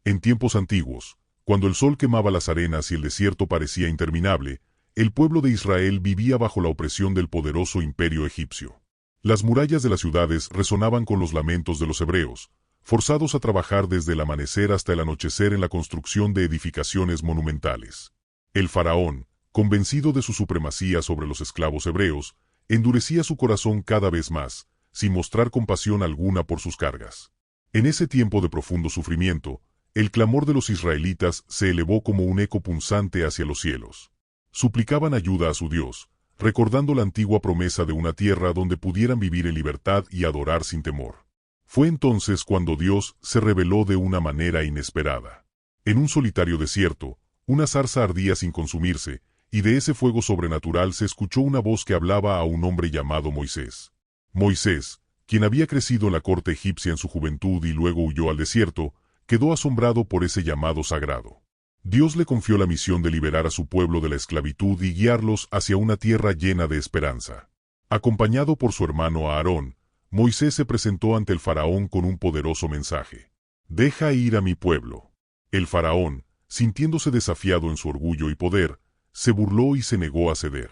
En tiempos antiguos, cuando el sol quemaba las arenas y el desierto parecía interminable, el pueblo de Israel vivía bajo la opresión del poderoso imperio egipcio. Las murallas de las ciudades resonaban con los lamentos de los hebreos, forzados a trabajar desde el amanecer hasta el anochecer en la construcción de edificaciones monumentales. El faraón, convencido de su supremacía sobre los esclavos hebreos, endurecía su corazón cada vez más, sin mostrar compasión alguna por sus cargas. En ese tiempo de profundo sufrimiento, el clamor de los israelitas se elevó como un eco punzante hacia los cielos. Suplicaban ayuda a su Dios, recordando la antigua promesa de una tierra donde pudieran vivir en libertad y adorar sin temor. Fue entonces cuando Dios se reveló de una manera inesperada. En un solitario desierto, una zarza ardía sin consumirse, y de ese fuego sobrenatural se escuchó una voz que hablaba a un hombre llamado Moisés. Moisés, quien había crecido en la corte egipcia en su juventud y luego huyó al desierto, quedó asombrado por ese llamado sagrado. Dios le confió la misión de liberar a su pueblo de la esclavitud y guiarlos hacia una tierra llena de esperanza. Acompañado por su hermano Aarón, Moisés se presentó ante el faraón con un poderoso mensaje. «Deja ir a mi pueblo». El faraón, sintiéndose desafiado en su orgullo y poder, se burló y se negó a ceder.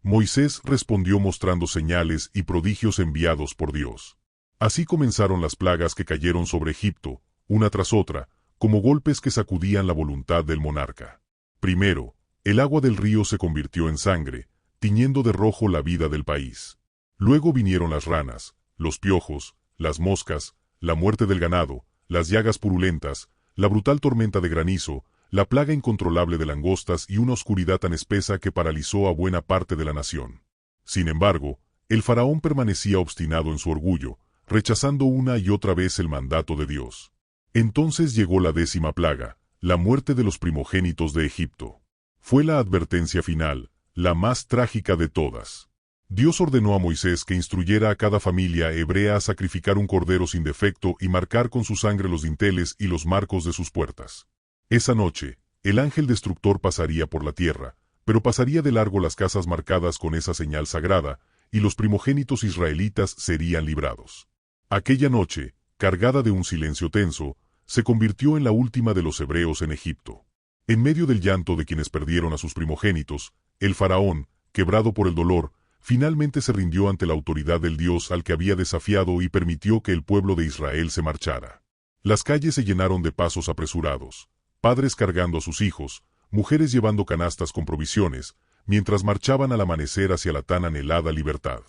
Moisés respondió mostrando señales y prodigios enviados por Dios. Así comenzaron las plagas que cayeron sobre Egipto, una tras otra, como golpes que sacudían la voluntad del monarca. Primero, el agua del río se convirtió en sangre, tiñendo de rojo la vida del país. Luego vinieron las ranas, los piojos, las moscas, la muerte del ganado, las llagas purulentas, la brutal tormenta de granizo, la plaga incontrolable de langostas y una oscuridad tan espesa que paralizó a buena parte de la nación. Sin embargo, el faraón permanecía obstinado en su orgullo, rechazando una y otra vez el mandato de Dios. Entonces llegó la 10ª plaga, la muerte de los primogénitos de Egipto. Fue la advertencia final, la más trágica de todas. Dios ordenó a Moisés que instruyera a cada familia hebrea a sacrificar un cordero sin defecto y marcar con su sangre los dinteles y los marcos de sus puertas. Esa noche, el ángel destructor pasaría por la tierra, pero pasaría de largo las casas marcadas con esa señal sagrada, y los primogénitos israelitas serían librados. Aquella noche, cargada de un silencio tenso, se convirtió en la última de los hebreos en Egipto. En medio del llanto de quienes perdieron a sus primogénitos, el faraón, quebrado por el dolor, finalmente se rindió ante la autoridad del Dios al que había desafiado y permitió que el pueblo de Israel se marchara. Las calles se llenaron de pasos apresurados, padres cargando a sus hijos, mujeres llevando canastas con provisiones, mientras marchaban al amanecer hacia la tan anhelada libertad.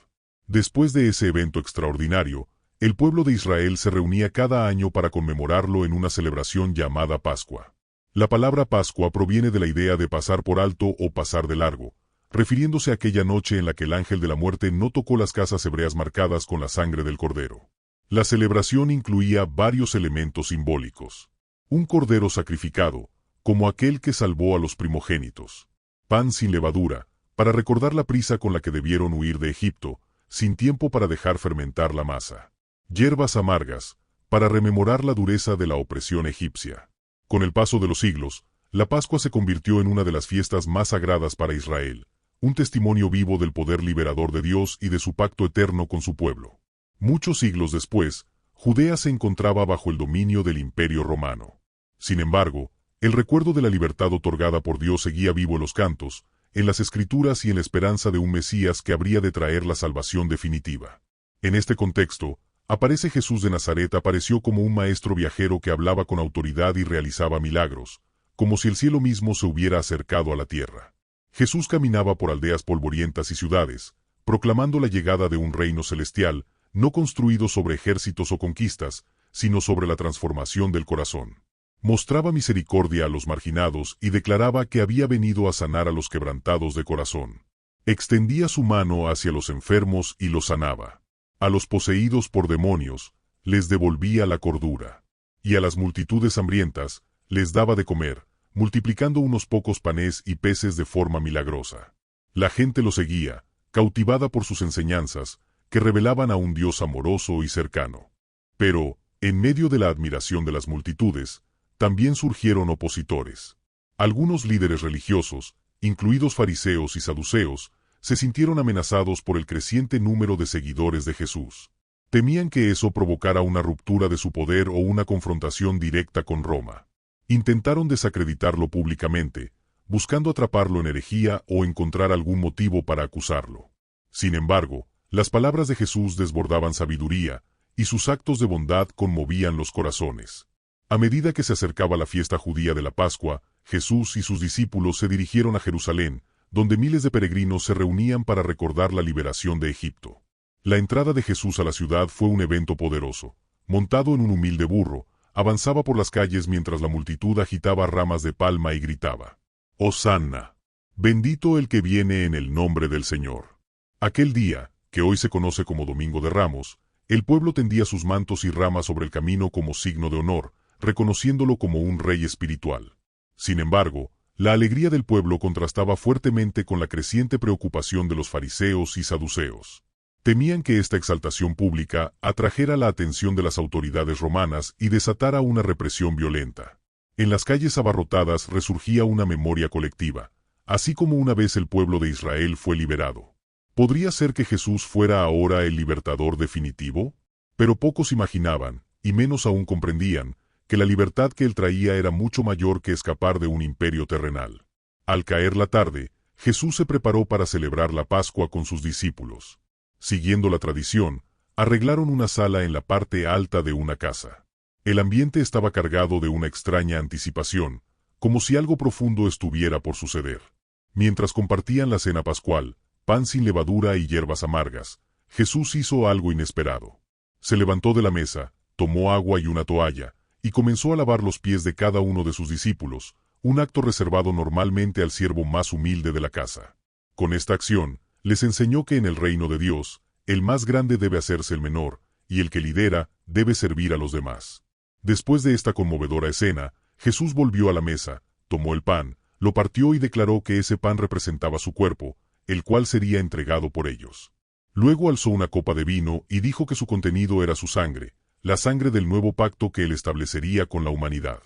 Después de ese evento extraordinario, el pueblo de Israel se reunía cada año para conmemorarlo en una celebración llamada Pascua. La palabra Pascua proviene de la idea de pasar por alto o pasar de largo, refiriéndose a aquella noche en la que el ángel de la muerte no tocó las casas hebreas marcadas con la sangre del cordero. La celebración incluía varios elementos simbólicos. Un cordero sacrificado, como aquel que salvó a los primogénitos. Pan sin levadura, para recordar la prisa con la que debieron huir de Egipto, sin tiempo para dejar fermentar la masa. Hierbas amargas, para rememorar la dureza de la opresión egipcia. Con el paso de los siglos, la Pascua se convirtió en una de las fiestas más sagradas para Israel, un testimonio vivo del poder liberador de Dios y de su pacto eterno con su pueblo. Muchos siglos después, Judea se encontraba bajo el dominio del Imperio Romano. Sin embargo, el recuerdo de la libertad otorgada por Dios seguía vivo en los cantos, en las Escrituras y en la esperanza de un Mesías que habría de traer la salvación definitiva. En este contexto, aparece Jesús de Nazaret. Apareció como un maestro viajero que hablaba con autoridad y realizaba milagros, como si el cielo mismo se hubiera acercado a la tierra. Jesús caminaba por aldeas polvorientas y ciudades, proclamando la llegada de un reino celestial, no construido sobre ejércitos o conquistas, sino sobre la transformación del corazón. Mostraba misericordia a los marginados y declaraba que había venido a sanar a los quebrantados de corazón. Extendía su mano hacia los enfermos y los sanaba. A los poseídos por demonios, les devolvía la cordura. Y a las multitudes hambrientas, les daba de comer, multiplicando unos pocos panes y peces de forma milagrosa. La gente lo seguía, cautivada por sus enseñanzas, que revelaban a un Dios amoroso y cercano. Pero, en medio de la admiración de las multitudes, también surgieron opositores. Algunos líderes religiosos, incluidos fariseos y saduceos, se sintieron amenazados por el creciente número de seguidores de Jesús. Temían que eso provocara una ruptura de su poder o una confrontación directa con Roma. Intentaron desacreditarlo públicamente, buscando atraparlo en herejía o encontrar algún motivo para acusarlo. Sin embargo, las palabras de Jesús desbordaban sabiduría, y sus actos de bondad conmovían los corazones. A medida que se acercaba la fiesta judía de la Pascua, Jesús y sus discípulos se dirigieron a Jerusalén, donde miles de peregrinos se reunían para recordar la liberación de Egipto. La entrada de Jesús a la ciudad fue un evento poderoso. Montado en un humilde burro, avanzaba por las calles mientras la multitud agitaba ramas de palma y gritaba: «Hosanna! Bendito el que viene en el nombre del Señor». Aquel día, que hoy se conoce como Domingo de Ramos, el pueblo tendía sus mantos y ramas sobre el camino como signo de honor, reconociéndolo como un rey espiritual. Sin embargo, la alegría del pueblo contrastaba fuertemente con la creciente preocupación de los fariseos y saduceos. Temían que esta exaltación pública atrajera la atención de las autoridades romanas y desatara una represión violenta. En las calles abarrotadas resurgía una memoria colectiva, así como una vez el pueblo de Israel fue liberado. ¿Podría ser que Jesús fuera ahora el libertador definitivo? Pero pocos imaginaban, y menos aún comprendían, que la libertad que él traía era mucho mayor que escapar de un imperio terrenal. Al caer la tarde, Jesús se preparó para celebrar la Pascua con sus discípulos. Siguiendo la tradición, arreglaron una sala en la parte alta de una casa. El ambiente estaba cargado de una extraña anticipación, como si algo profundo estuviera por suceder. Mientras compartían la cena pascual, pan sin levadura y hierbas amargas, Jesús hizo algo inesperado. Se levantó de la mesa, tomó agua y una toalla, y comenzó a lavar los pies de cada uno de sus discípulos, un acto reservado normalmente al siervo más humilde de la casa. Con esta acción, les enseñó que en el reino de Dios, el más grande debe hacerse el menor, y el que lidera debe servir a los demás. Después de esta conmovedora escena, Jesús volvió a la mesa, tomó el pan, lo partió y declaró que ese pan representaba su cuerpo, el cual sería entregado por ellos. Luego alzó una copa de vino y dijo que su contenido era su sangre, la sangre del nuevo pacto que él establecería con la humanidad.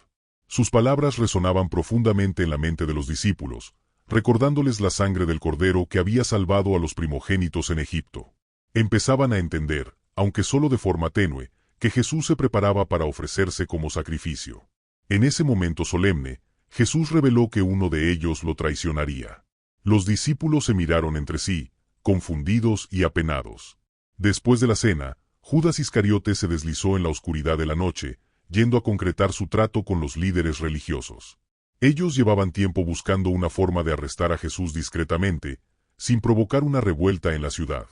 Sus palabras resonaban profundamente en la mente de los discípulos, recordándoles la sangre del Cordero que había salvado a los primogénitos en Egipto. Empezaban a entender, aunque solo de forma tenue, que Jesús se preparaba para ofrecerse como sacrificio. En ese momento solemne, Jesús reveló que uno de ellos lo traicionaría. Los discípulos se miraron entre sí, confundidos y apenados. Después de la cena, Judas Iscariote se deslizó en la oscuridad de la noche, yendo a concretar su trato con los líderes religiosos. Ellos llevaban tiempo buscando una forma de arrestar a Jesús discretamente, sin provocar una revuelta en la ciudad.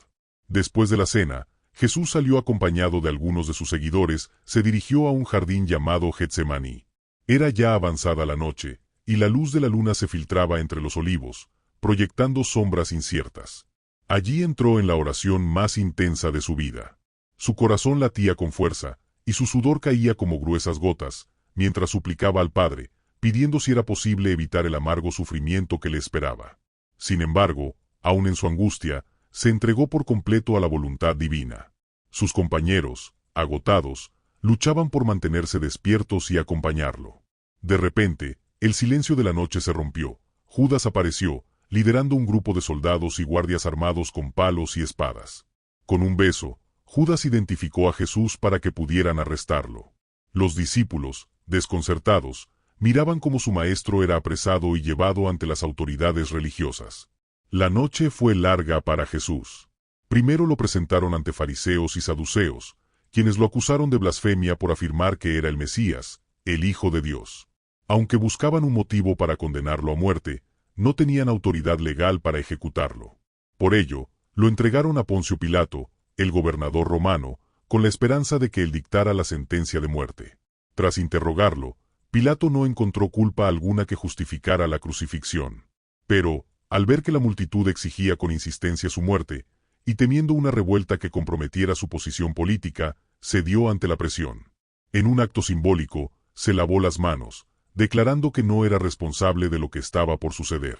Después de la cena, Jesús salió acompañado de algunos de sus seguidores, se dirigió a un jardín llamado Getsemaní. Era ya avanzada la noche, y la luz de la luna se filtraba entre los olivos, proyectando sombras inciertas. Allí entró en la oración más intensa de su vida. Su corazón latía con fuerza, y su sudor caía como gruesas gotas, mientras suplicaba al Padre, pidiendo si era posible evitar el amargo sufrimiento que le esperaba. Sin embargo, aun en su angustia, se entregó por completo a la voluntad divina. Sus compañeros, agotados, luchaban por mantenerse despiertos y acompañarlo. De repente, el silencio de la noche se rompió. Judas apareció, liderando un grupo de soldados y guardias armados con palos y espadas. Con un beso, Judas identificó a Jesús para que pudieran arrestarlo. Los discípulos, desconcertados, miraban cómo su maestro era apresado y llevado ante las autoridades religiosas. La noche fue larga para Jesús. Primero lo presentaron ante fariseos y saduceos, quienes lo acusaron de blasfemia por afirmar que era el Mesías, el Hijo de Dios. Aunque buscaban un motivo para condenarlo a muerte, no tenían autoridad legal para ejecutarlo. Por ello, lo entregaron a Poncio Pilato, el gobernador romano, con la esperanza de que él dictara la sentencia de muerte. Tras interrogarlo, Pilato no encontró culpa alguna que justificara la crucifixión. Pero, al ver que la multitud exigía con insistencia su muerte, y temiendo una revuelta que comprometiera su posición política, cedió ante la presión. En un acto simbólico, se lavó las manos, declarando que no era responsable de lo que estaba por suceder.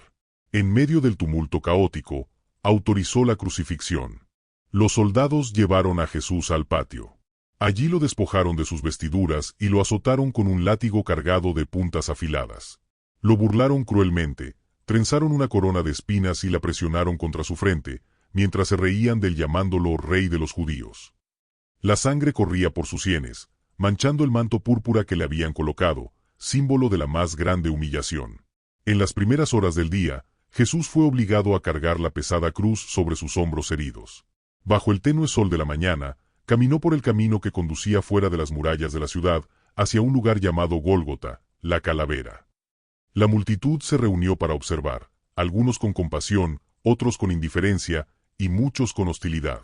En medio del tumulto caótico, autorizó la crucifixión. Los soldados llevaron a Jesús al patio. Allí lo despojaron de sus vestiduras y lo azotaron con un látigo cargado de puntas afiladas. Lo burlaron cruelmente, trenzaron una corona de espinas y la presionaron contra su frente, mientras se reían del llamándolo Rey de los Judíos. La sangre corría por sus sienes, manchando el manto púrpura que le habían colocado, símbolo de la más grande humillación. En las primeras horas del día, Jesús fue obligado a cargar la pesada cruz sobre sus hombros heridos. Bajo el tenue sol de la mañana, caminó por el camino que conducía fuera de las murallas de la ciudad, hacia un lugar llamado Gólgota, la calavera. La multitud se reunió para observar, algunos con compasión, otros con indiferencia, y muchos con hostilidad.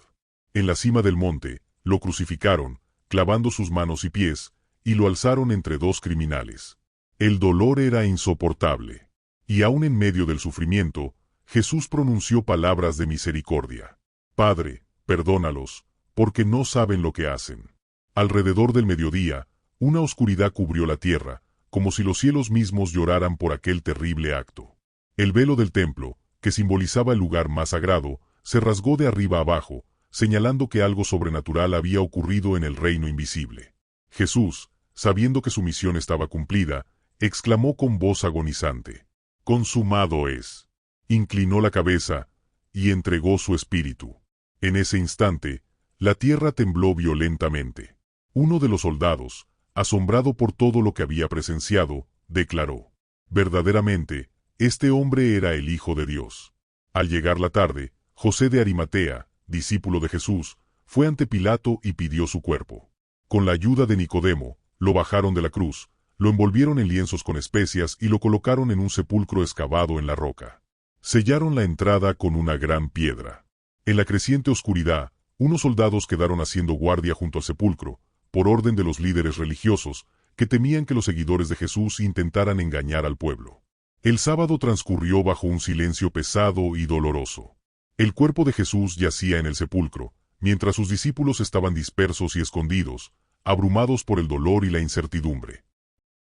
En la cima del monte, lo crucificaron, clavando sus manos y pies, y lo alzaron entre dos criminales. El dolor era insoportable. Y aún en medio del sufrimiento, Jesús pronunció palabras de misericordia. Padre, perdónalos, porque no saben lo que hacen. Alrededor del mediodía, una oscuridad cubrió la tierra, como si los cielos mismos lloraran por aquel terrible acto. El velo del templo, que simbolizaba el lugar más sagrado, se rasgó de arriba abajo, señalando que algo sobrenatural había ocurrido en el reino invisible. Jesús, sabiendo que su misión estaba cumplida, exclamó con voz agonizante: «Consumado es». Inclinó la cabeza y entregó su espíritu. En ese instante, la tierra tembló violentamente. Uno de los soldados, asombrado por todo lo que había presenciado, declaró: «Verdaderamente, este hombre era el Hijo de Dios». Al llegar la tarde, José de Arimatea, discípulo de Jesús, fue ante Pilato y pidió su cuerpo. Con la ayuda de Nicodemo, lo bajaron de la cruz, lo envolvieron en lienzos con especias y lo colocaron en un sepulcro excavado en la roca. Sellaron la entrada con una gran piedra. En la creciente oscuridad, unos soldados quedaron haciendo guardia junto al sepulcro, por orden de los líderes religiosos, que temían que los seguidores de Jesús intentaran engañar al pueblo. El sábado transcurrió bajo un silencio pesado y doloroso. El cuerpo de Jesús yacía en el sepulcro, mientras sus discípulos estaban dispersos y escondidos, abrumados por el dolor y la incertidumbre.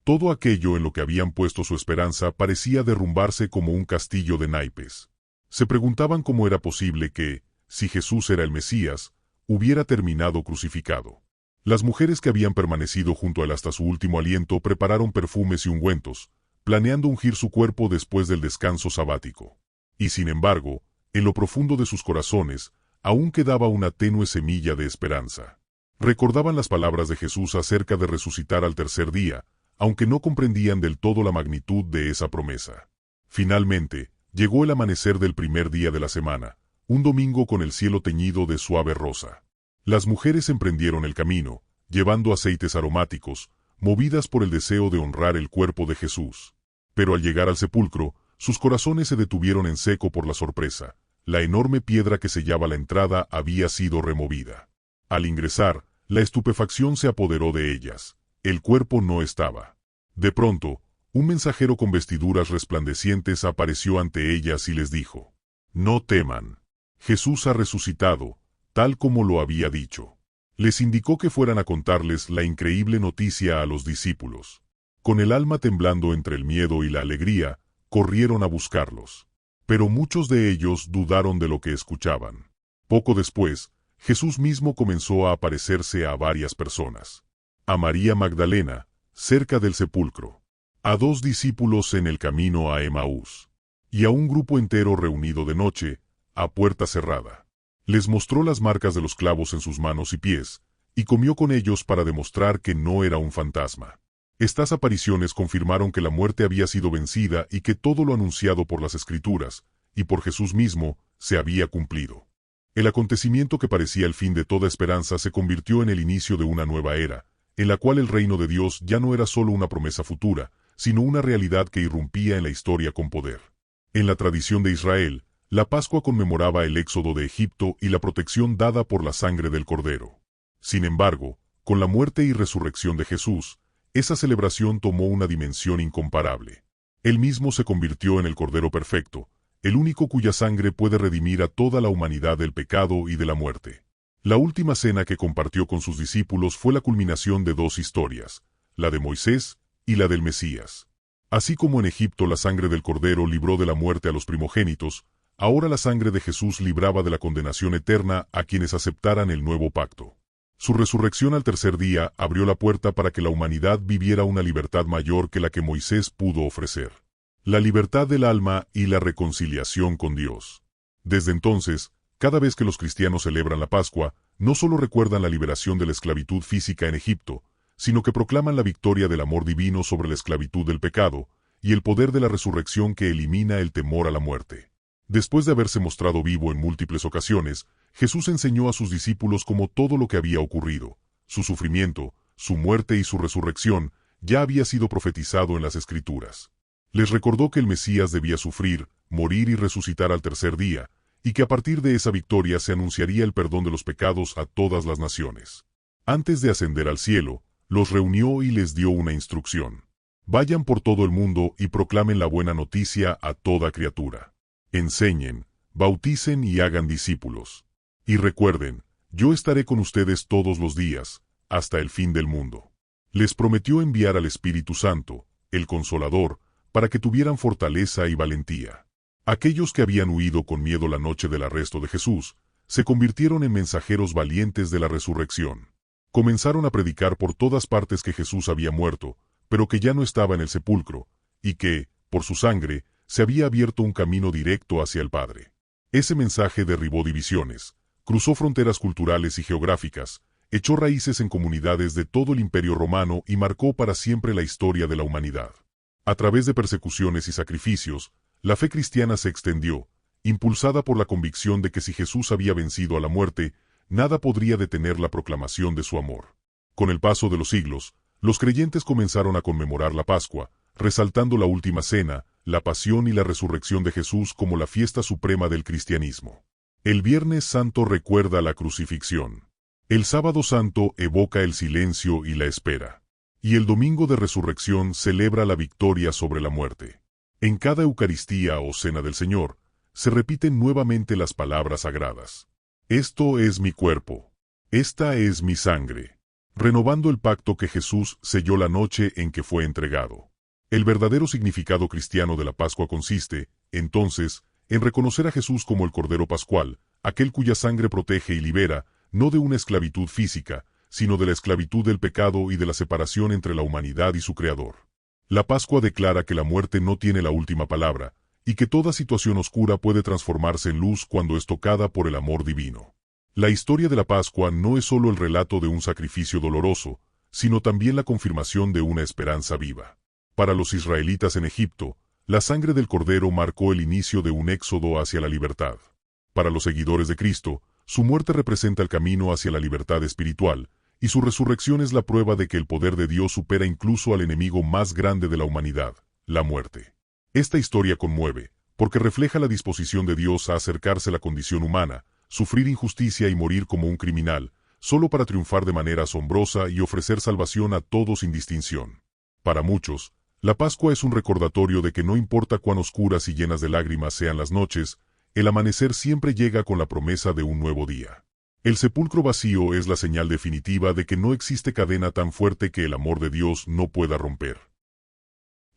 Todo aquello en lo que habían puesto su esperanza parecía derrumbarse como un castillo de naipes. Se preguntaban cómo era posible que, si Jesús era el Mesías, hubiera terminado crucificado. Las mujeres que habían permanecido junto a él hasta su último aliento prepararon perfumes y ungüentos, planeando ungir su cuerpo después del descanso sabático. Y sin embargo, en lo profundo de sus corazones, aún quedaba una tenue semilla de esperanza. Recordaban las palabras de Jesús acerca de resucitar al tercer día, aunque no comprendían del todo la magnitud de esa promesa. Finalmente, llegó el amanecer del primer día de la semana, un domingo con el cielo teñido de suave rosa. Las mujeres emprendieron el camino, llevando aceites aromáticos, movidas por el deseo de honrar el cuerpo de Jesús. Pero al llegar al sepulcro, sus corazones se detuvieron en seco por la sorpresa. La enorme piedra que sellaba la entrada había sido removida. Al ingresar, la estupefacción se apoderó de ellas. El cuerpo no estaba. De pronto, un mensajero con vestiduras resplandecientes apareció ante ellas y les dijo: «No teman. Jesús ha resucitado, tal como lo había dicho». Les indicó que fueran a contarles la increíble noticia a los discípulos. Con el alma temblando entre el miedo y la alegría, corrieron a buscarlos. Pero muchos de ellos dudaron de lo que escuchaban. Poco después, Jesús mismo comenzó a aparecerse a varias personas. A María Magdalena, cerca del sepulcro. A 2 discípulos en el camino a Emaús. Y a un grupo entero reunido de noche, a puerta cerrada. Les mostró las marcas de los clavos en sus manos y pies, y comió con ellos para demostrar que no era un fantasma. Estas apariciones confirmaron que la muerte había sido vencida y que todo lo anunciado por las Escrituras, y por Jesús mismo, se había cumplido. El acontecimiento que parecía el fin de toda esperanza se convirtió en el inicio de una nueva era, en la cual el reino de Dios ya no era solo una promesa futura, sino una realidad que irrumpía en la historia con poder. En la tradición de Israel, la Pascua conmemoraba el éxodo de Egipto y la protección dada por la sangre del Cordero. Sin embargo, con la muerte y resurrección de Jesús, esa celebración tomó una dimensión incomparable. Él mismo se convirtió en el Cordero perfecto, el único cuya sangre puede redimir a toda la humanidad del pecado y de la muerte. La última cena que compartió con sus discípulos fue la culminación de 2 historias, la de Moisés y la del Mesías. Así como en Egipto la sangre del Cordero libró de la muerte a los primogénitos, ahora la sangre de Jesús libraba de la condenación eterna a quienes aceptaran el nuevo pacto. Su resurrección al tercer día abrió la puerta para que la humanidad viviera una libertad mayor que la que Moisés pudo ofrecer. La libertad del alma y la reconciliación con Dios. Desde entonces, cada vez que los cristianos celebran la Pascua, no solo recuerdan la liberación de la esclavitud física en Egipto, sino que proclaman la victoria del amor divino sobre la esclavitud del pecado, y el poder de la resurrección que elimina el temor a la muerte. Después de haberse mostrado vivo en múltiples ocasiones, Jesús enseñó a sus discípulos cómo todo lo que había ocurrido, su sufrimiento, su muerte y su resurrección, ya había sido profetizado en las Escrituras. Les recordó que el Mesías debía sufrir, morir y resucitar al tercer día, y que a partir de esa victoria se anunciaría el perdón de los pecados a todas las naciones. Antes de ascender al cielo, los reunió y les dio una instrucción. Vayan por todo el mundo y proclamen la buena noticia a toda criatura. Enseñen, bauticen y hagan discípulos. Y recuerden, yo estaré con ustedes todos los días, hasta el fin del mundo. Les prometió enviar al Espíritu Santo, el Consolador, para que tuvieran fortaleza y valentía. Aquellos que habían huido con miedo la noche del arresto de Jesús, se convirtieron en mensajeros valientes de la resurrección. Comenzaron a predicar por todas partes que Jesús había muerto, pero que ya no estaba en el sepulcro, y que, por su sangre, se había abierto un camino directo hacia el Padre. Ese mensaje derribó divisiones, cruzó fronteras culturales y geográficas, echó raíces en comunidades de todo el Imperio Romano y marcó para siempre la historia de la humanidad. A través de persecuciones y sacrificios, la fe cristiana se extendió, impulsada por la convicción de que si Jesús había vencido a la muerte, nada podría detener la proclamación de su amor. Con el paso de los siglos, los creyentes comenzaron a conmemorar la Pascua, resaltando la última cena, la pasión y la resurrección de Jesús como la fiesta suprema del cristianismo. El Viernes Santo recuerda la crucifixión. El Sábado Santo evoca el silencio y la espera. Y el Domingo de Resurrección celebra la victoria sobre la muerte. En cada Eucaristía o Cena del Señor, se repiten nuevamente las palabras sagradas. Esto es mi cuerpo. Esta es mi sangre. Renovando el pacto que Jesús selló la noche en que fue entregado. El verdadero significado cristiano de la Pascua consiste, entonces, en reconocer a Jesús como el Cordero Pascual, aquel cuya sangre protege y libera, no de una esclavitud física, sino de la esclavitud del pecado y de la separación entre la humanidad y su Creador. La Pascua declara que la muerte no tiene la última palabra, y que toda situación oscura puede transformarse en luz cuando es tocada por el amor divino. La historia de la Pascua no es solo el relato de un sacrificio doloroso, sino también la confirmación de una esperanza viva. Para los israelitas en Egipto, la sangre del Cordero marcó el inicio de un éxodo hacia la libertad. Para los seguidores de Cristo, su muerte representa el camino hacia la libertad espiritual, y su resurrección es la prueba de que el poder de Dios supera incluso al enemigo más grande de la humanidad, la muerte. Esta historia conmueve, porque refleja la disposición de Dios a acercarse a la condición humana, sufrir injusticia y morir como un criminal, solo para triunfar de manera asombrosa y ofrecer salvación a todos sin distinción. Para muchos, la Pascua es un recordatorio de que no importa cuán oscuras y llenas de lágrimas sean las noches, el amanecer siempre llega con la promesa de un nuevo día. El sepulcro vacío es la señal definitiva de que no existe cadena tan fuerte que el amor de Dios no pueda romper.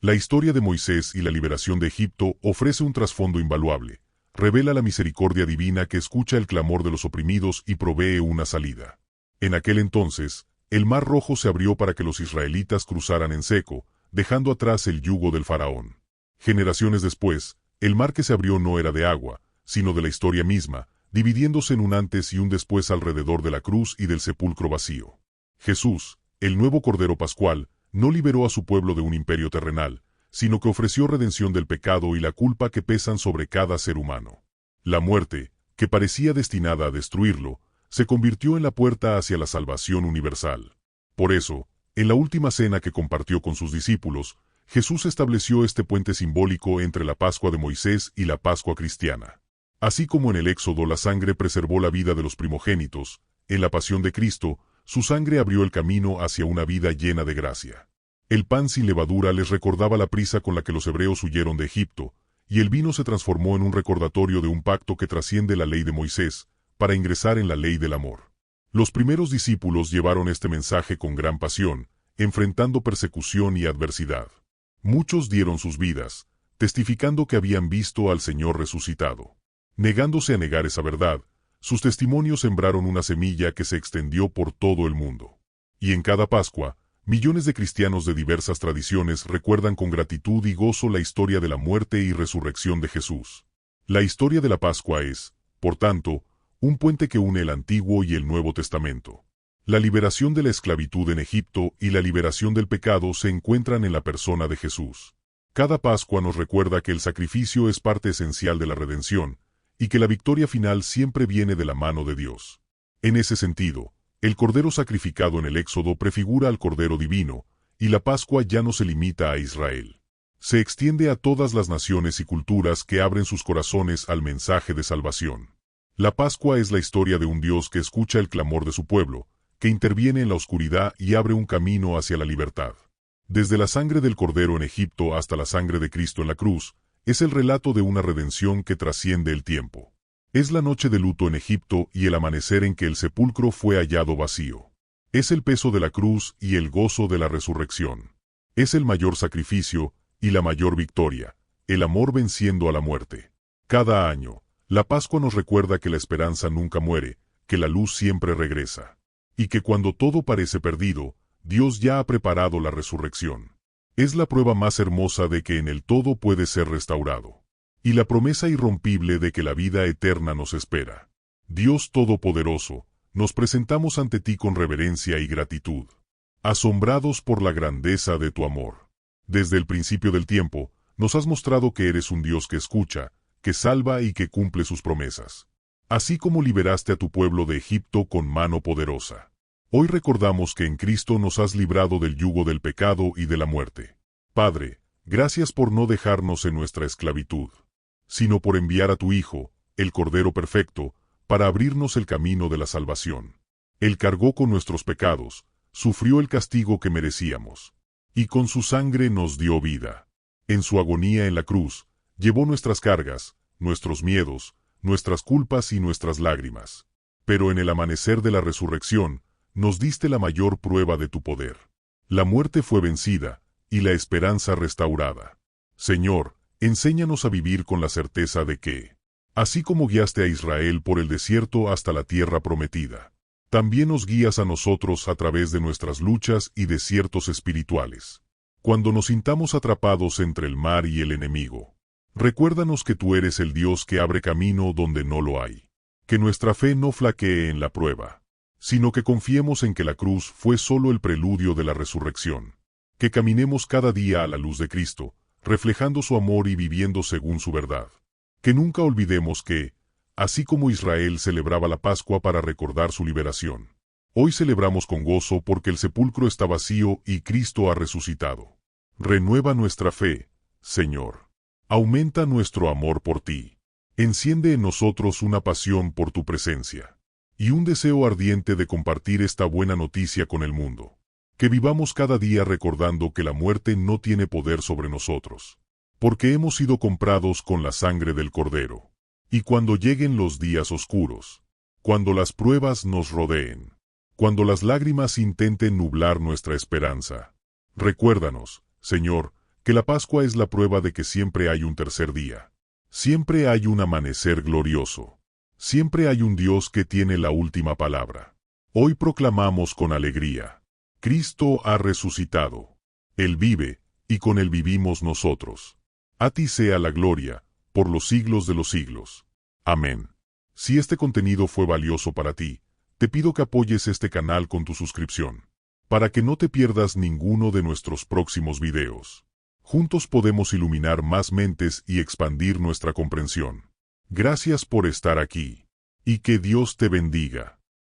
La historia de Moisés y la liberación de Egipto ofrece un trasfondo invaluable. Revela la misericordia divina que escucha el clamor de los oprimidos y provee una salida. En aquel entonces, el Mar Rojo se abrió para que los israelitas cruzaran en seco, dejando atrás el yugo del faraón. Generaciones después, el mar que se abrió no era de agua, sino de la historia misma, dividiéndose en un antes y un después alrededor de la cruz y del sepulcro vacío. Jesús, el nuevo Cordero Pascual, no liberó a su pueblo de un imperio terrenal, sino que ofreció redención del pecado y la culpa que pesan sobre cada ser humano. La muerte, que parecía destinada a destruirlo, se convirtió en la puerta hacia la salvación universal. Por eso, en la última cena que compartió con sus discípulos, Jesús estableció este puente simbólico entre la Pascua de Moisés y la Pascua cristiana. Así como en el Éxodo la sangre preservó la vida de los primogénitos, en la pasión de Cristo, su sangre abrió el camino hacia una vida llena de gracia. El pan sin levadura les recordaba la prisa con la que los hebreos huyeron de Egipto, y el vino se transformó en un recordatorio de un pacto que trasciende la ley de Moisés, para ingresar en la ley del amor. Los primeros discípulos llevaron este mensaje con gran pasión, enfrentando persecución y adversidad. Muchos dieron sus vidas, testificando que habían visto al Señor resucitado. Negándose a negar esa verdad, sus testimonios sembraron una semilla que se extendió por todo el mundo. Y en cada Pascua, millones de cristianos de diversas tradiciones recuerdan con gratitud y gozo la historia de la muerte y resurrección de Jesús. La historia de la Pascua es, por tanto, un puente que une el Antiguo y el Nuevo Testamento. La liberación de la esclavitud en Egipto y la liberación del pecado se encuentran en la persona de Jesús. Cada Pascua nos recuerda que el sacrificio es parte esencial de la redención, y que la victoria final siempre viene de la mano de Dios. En ese sentido, el Cordero sacrificado en el Éxodo prefigura al Cordero divino, y la Pascua ya no se limita a Israel. Se extiende a todas las naciones y culturas que abren sus corazones al mensaje de salvación. La Pascua es la historia de un Dios que escucha el clamor de su pueblo, que interviene en la oscuridad y abre un camino hacia la libertad. Desde la sangre del Cordero en Egipto hasta la sangre de Cristo en la cruz, es el relato de una redención que trasciende el tiempo. Es la noche de luto en Egipto y el amanecer en que el sepulcro fue hallado vacío. Es el peso de la cruz y el gozo de la resurrección. Es el mayor sacrificio y la mayor victoria, el amor venciendo a la muerte. Cada año, la Pascua nos recuerda que la esperanza nunca muere, que la luz siempre regresa. Y que cuando todo parece perdido, Dios ya ha preparado la resurrección. Es la prueba más hermosa de que en el todo puede ser restaurado. Y la promesa irrompible de que la vida eterna nos espera. Dios Todopoderoso, nos presentamos ante ti con reverencia y gratitud, asombrados por la grandeza de tu amor. Desde el principio del tiempo, nos has mostrado que eres un Dios que escucha, que salva y que cumple sus promesas. Así como liberaste a tu pueblo de Egipto con mano poderosa. Hoy recordamos que en Cristo nos has librado del yugo del pecado y de la muerte. Padre, gracias por no dejarnos en nuestra esclavitud, sino por enviar a tu Hijo, el Cordero perfecto, para abrirnos el camino de la salvación. Él cargó con nuestros pecados, sufrió el castigo que merecíamos, y con su sangre nos dio vida. En su agonía en la cruz, llevó nuestras cargas, nuestros miedos, nuestras culpas y nuestras lágrimas. Pero en el amanecer de la resurrección, nos diste la mayor prueba de tu poder. La muerte fue vencida, y la esperanza restaurada. Señor, enséñanos a vivir con la certeza de que, así como guiaste a Israel por el desierto hasta la tierra prometida, también nos guías a nosotros a través de nuestras luchas y desiertos espirituales. Cuando nos sintamos atrapados entre el mar y el enemigo, recuérdanos que tú eres el Dios que abre camino donde no lo hay. Que nuestra fe no flaquee en la prueba, sino que confiemos en que la cruz fue solo el preludio de la resurrección. Que caminemos cada día a la luz de Cristo, reflejando su amor y viviendo según su verdad. Que nunca olvidemos que, así como Israel celebraba la Pascua para recordar su liberación, hoy celebramos con gozo porque el sepulcro está vacío y Cristo ha resucitado. Renueva nuestra fe, Señor. Aumenta nuestro amor por ti. Enciende en nosotros una pasión por tu presencia y un deseo ardiente de compartir esta buena noticia con el mundo. Que vivamos cada día recordando que la muerte no tiene poder sobre nosotros, porque hemos sido comprados con la sangre del Cordero. Y cuando lleguen los días oscuros, cuando las pruebas nos rodeen, cuando las lágrimas intenten nublar nuestra esperanza, recuérdanos, Señor, que la Pascua es la prueba de que siempre hay un tercer día. Siempre hay un amanecer glorioso. Siempre hay un Dios que tiene la última palabra. Hoy proclamamos con alegría: Cristo ha resucitado. Él vive, y con Él vivimos nosotros. A ti sea la gloria, por los siglos de los siglos. Amén. Si este contenido fue valioso para ti, te pido que apoyes este canal con tu suscripción, para que no te pierdas ninguno de nuestros próximos videos. Juntos podemos iluminar más mentes y expandir nuestra comprensión. Gracias por estar aquí. Y que Dios te bendiga.